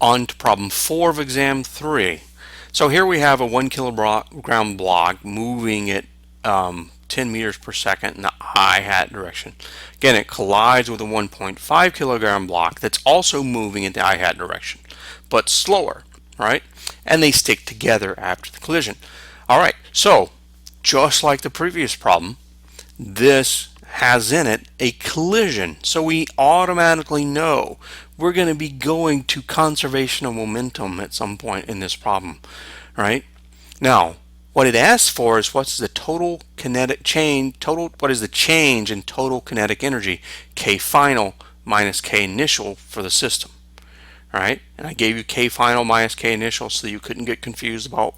On to problem 4 of exam 3. So here we have a 1 kilogram block moving at 10 meters per second in the I-hat direction. Again, it collides with a 1.5 kilogram block that's also moving in the I-hat direction, but slower, right? And they stick together after the collision. All right, so just like the previous problem, this has in it a collision. So we automatically know we're going to be going to conservation of momentum at some point in this problem, right? Now, what it asks for is what's the total kinetic change, what is the change in total kinetic energy, K final minus K initial for the system, all right? And I gave you K final minus K initial so you couldn't get confused about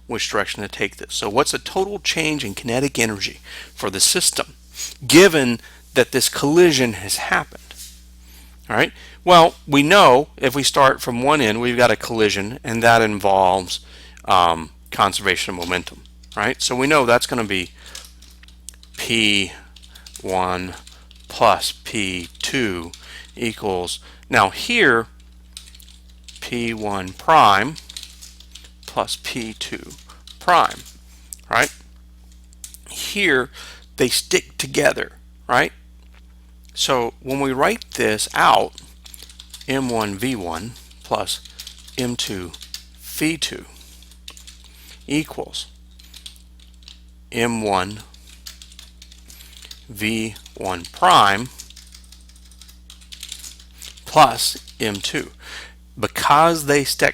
which direction to take this. So what's the total change in kinetic energy for the system given that this collision has happened? All right. Well, we know if we start from one end, we've got a collision, and that involves conservation of momentum. Right. So we know that's going to be P1 plus P2 equals, now here, P1 prime plus P2 prime. Right. Here they stick together. Right. So when we write this out, M1 V1 plus M2 V2 equals M1 V1 prime plus M2. Because they stuck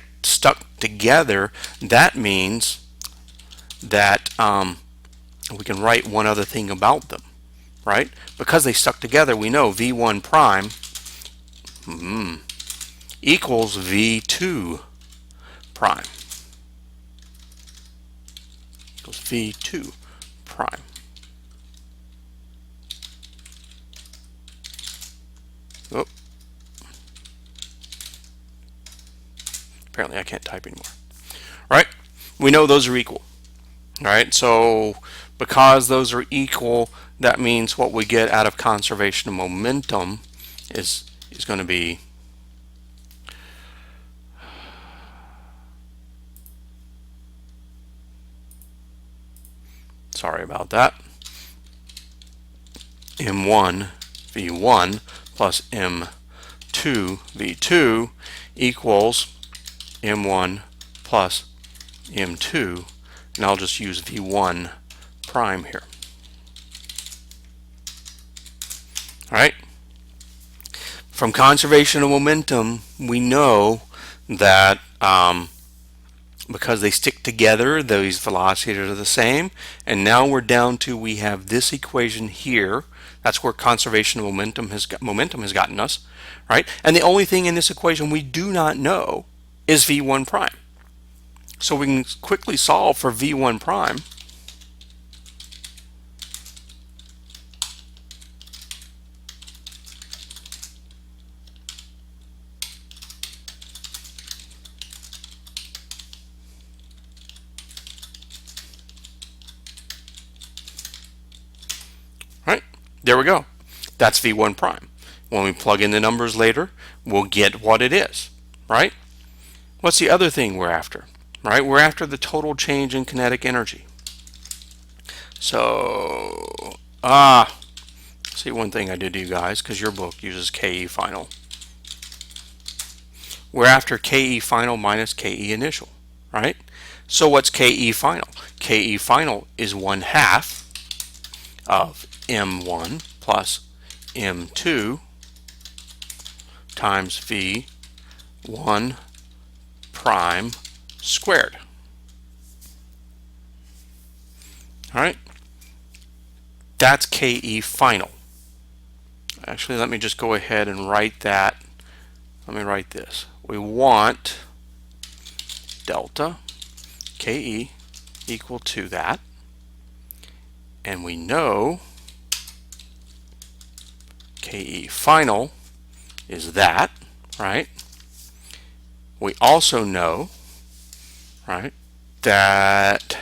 together, that means that we can write one other thing about them. Right? Because they stuck together, we know V1 prime equals V2 prime. Equals V2 prime. Oh. Apparently I can't type anymore. Right? We know those are equal. Right? So because those are equal, that means what we get out of conservation of momentum is going to be sorry about that, M1 V1 plus M2 V2 equals M1 plus M2, and I'll just use V1 prime here. All right. From conservation of momentum, we know that because they stick together, these velocities are the same. And now we're down to, we have this equation here. That's where conservation of momentum has gotten us, right? And the only thing in this equation we do not know is V1 prime. So we can quickly solve for V1 prime. Right? There we go. That's V1 prime. When we plug in the numbers later, we'll get what it is, right? What's the other thing we're after? Right? We're after the total change in kinetic energy. So, see, one thing I did to you guys, because your book uses KE final. We're after KE final minus KE initial, right? So what's KE final? KE final is 1/2 of M1 plus M2 times V1 prime squared. All right, that's KE final. Actually, let me just go ahead and write that. Let me write this. We want delta KE equal to that, and we know KE final is that, right? We also know, right, that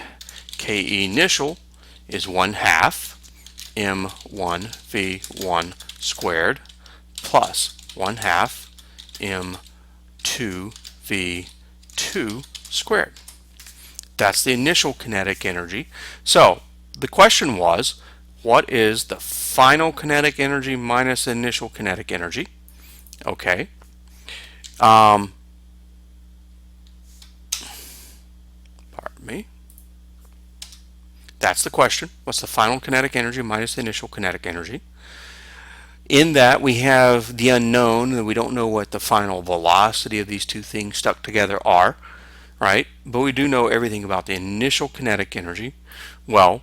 KE initial is 1/2 M1 V1 squared plus 1/2 M2 v2 squared. That's the initial kinetic energy. So the question was, what is the final kinetic energy minus the initial kinetic energy? Okay. Pardon me. That's the question. What's the final kinetic energy minus the initial kinetic energy? In that we have the unknown, and we don't know what the final velocity of these two things stuck together are, right? But we do know everything about the initial kinetic energy. Well,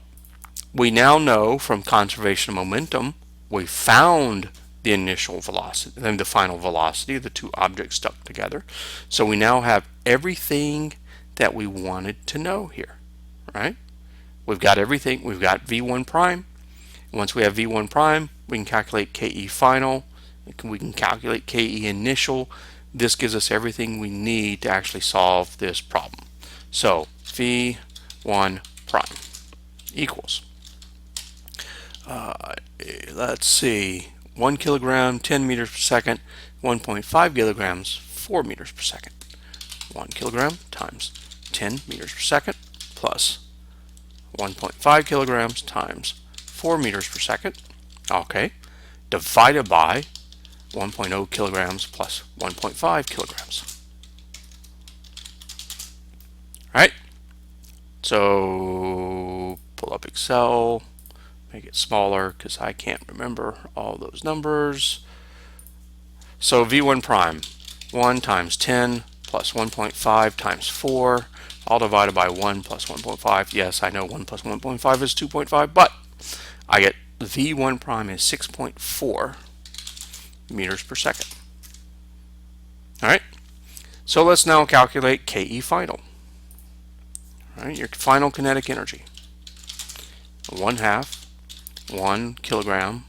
we now know from conservation of momentum, we found the initial velocity and the final velocity of the two objects stuck together. So we now have everything that we wanted to know here, right? We've got everything. We've got V1 prime. Once we have V1 prime, we can calculate KE final. We can calculate KE initial. This gives us everything we need to actually solve this problem. So V1 prime equals, let's see, 1 kilogram, 10 meters per second, 1.5 kilograms, 4 meters per second. 1 kilogram times 10 meters per second plus 1.5 kilograms times 4 meters per second, okay, divided by 1.0 kilograms plus 1.5 kilograms. All right, so pull up Excel, make it smaller because I can't remember all those numbers. So V1 prime, 1 times 10 plus 1.5 times 4, all divided by 1 plus 1.5. Yes, I know 1 plus 1.5 is 2.5, but I get V1 prime is 6.4 meters per second. All right, so let's now calculate KE final. All right, your final kinetic energy. 1/2 1 kilogram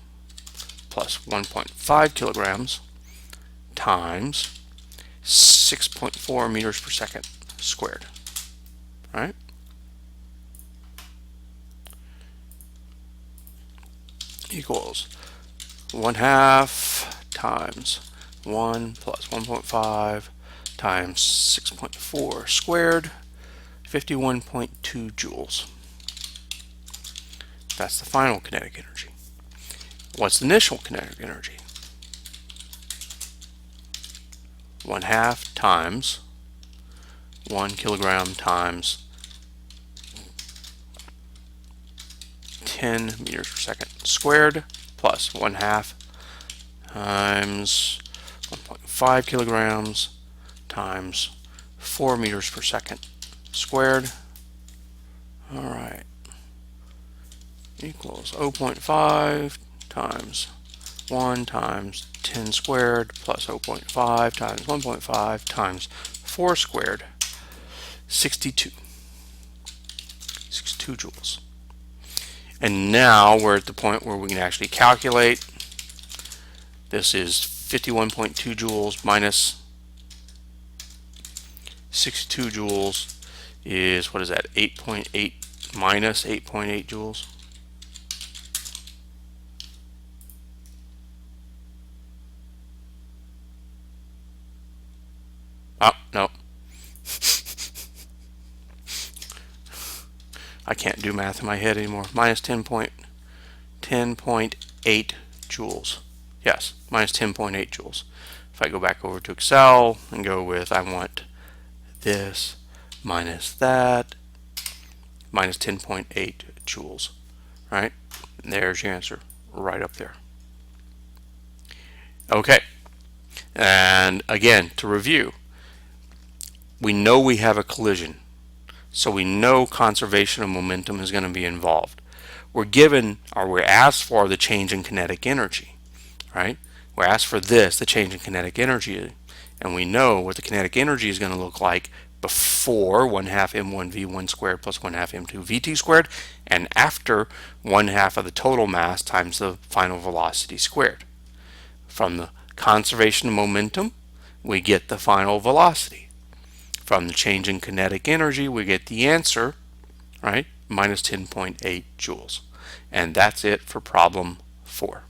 plus 1.5 kilograms times 6.4 meters per second squared. All right? Equals 1/2 times 1 plus 1.5 times 6.4 squared, 51.2 joules. That's the final kinetic energy. What's the initial kinetic energy? 1/2 times 1 kilogram times 10 meters per second squared plus 1/2 times 1.5 kilograms times 4 meters per second squared. All right, equals 0.5 times 1 times 10 squared plus 0.5 times 1.5 times 4 squared, 62 joules. And now we're at the point where we can actually calculate. This is 51.2 joules minus 62 joules is, what is that, 8.8 minus 8.8 joules. Oh, no. I can't do math in my head anymore. Minus 10.8 joules. Yes, minus 10.8 joules. If I go back over to Excel and go with, I want this minus that, minus 10.8 joules, right? And there's your answer right up there. Okay, and again, to review, we know we have a collision, so we know conservation of momentum is going to be involved. We're given, or we're asked for, the change in kinetic energy, right? We're asked for this, the change in kinetic energy, and we know what the kinetic energy is going to look like before 1/2 m1 v1 squared plus 1/2 m2 vt squared, and after 1/2 of the total mass times the final velocity squared. From the conservation of momentum, we get the final velocity. From the change in kinetic energy, we get the answer, right? Minus 10.8 joules. And that's it for problem 4.